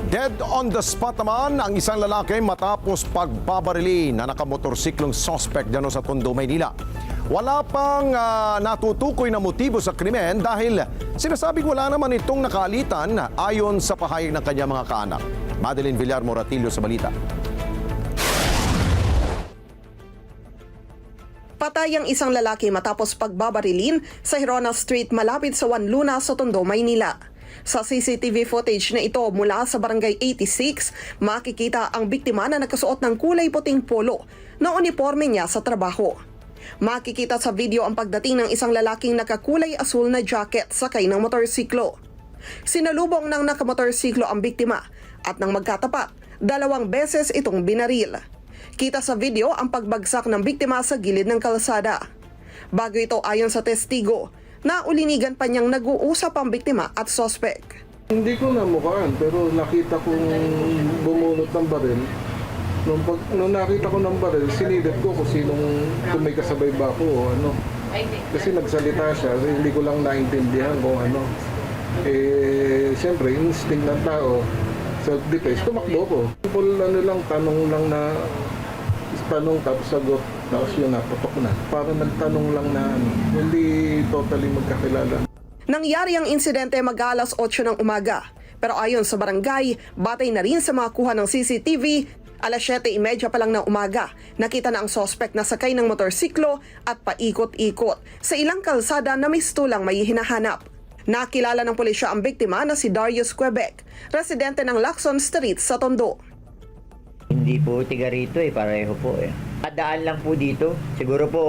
Dead on the spot naman ang isang lalaki matapos pagbabarili na nakamotorsiklong suspect dyan sa Tondo, Maynila. Wala pang natutukoy na motibo sa krimen dahil sinasabing wala naman itong nakaalitan ayon sa pahayag ng kanyang mga kaanak. Madeline Villar Moratillo sa balita. Patay ang isang lalaki matapos pagbabarilin sa Hirona Street malapit sa Juan Luna sa Tondo, Maynila. Sa CCTV footage na ito mula sa Barangay 86, makikita ang biktima na nakasuot ng kulay puting polo na uniforme niya sa trabaho. Makikita sa video ang pagdating ng isang lalaking nakakulay asul na jacket sakay ng motorsiklo. Sinalubong ng nakamotorsiklo ang biktima at nang magkatapat, 2 beses itong binaril. Kita sa video ang pagbagsak ng biktima sa gilid ng kalsada. Bago ito ayon sa testigo, naulinigan pa niyang nag-uusap ang biktima at suspect. Hindi ko namukhaan pero nakita kong bumunot ng baril. Nung nakita ko ng baril, sinilip ko kung kung may kasabay ba ako o ano. Kasi nagsalita siya, hindi ko lang naintindihan kung ano. Siyempre, instinct ng tao, self-defense, tumakbo ko. Simple tanong tapos sagot, tapos yun naputok na. Para nagtanong lang na hindi totally magkakilala. Nangyari ang insidente mag-alas 8 ng umaga. Pero ayon sa barangay, batay na rin sa mga kuha ng CCTV, alas 7:30 pa lang ng umaga, nakita na ang suspect na sakay ng motorsiklo at paikot-ikot sa ilang kalsada na mistulang may hinahanap. Nakilala ng pulisya ang biktima na si Darius Quebec, residente ng Lacson Street sa Tondo. Hindi po tiga rito pareho po Nadaan lang po dito. Siguro po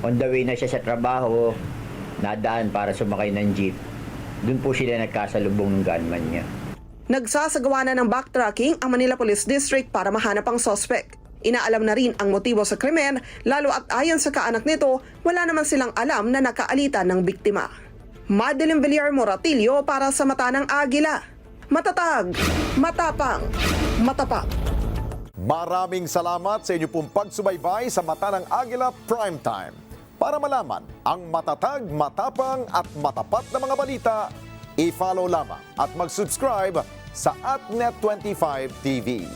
on the way na siya sa trabaho, nadaan para sumakay ng jeep. Doon po sila nagkasalubong ng gunman niya. Nagsasagawa na ng backtracking ang Manila Police District para mahanap ang suspect. Inaalam na rin ang motibo sa krimen, lalo at ayon sa kaanak nito, wala naman silang alam na nakaalitan ng biktima. Madeline Villar Moratillo para sa Mata ng Agila. Matatag, matapang, matapat. Maraming salamat sa inyo pong pagsubaybay sa Mata ng Agila Primetime. Para malaman ang matatag, matapang at matapat na mga balita, i-follow lamang at mag-subscribe sa @Net25 TV.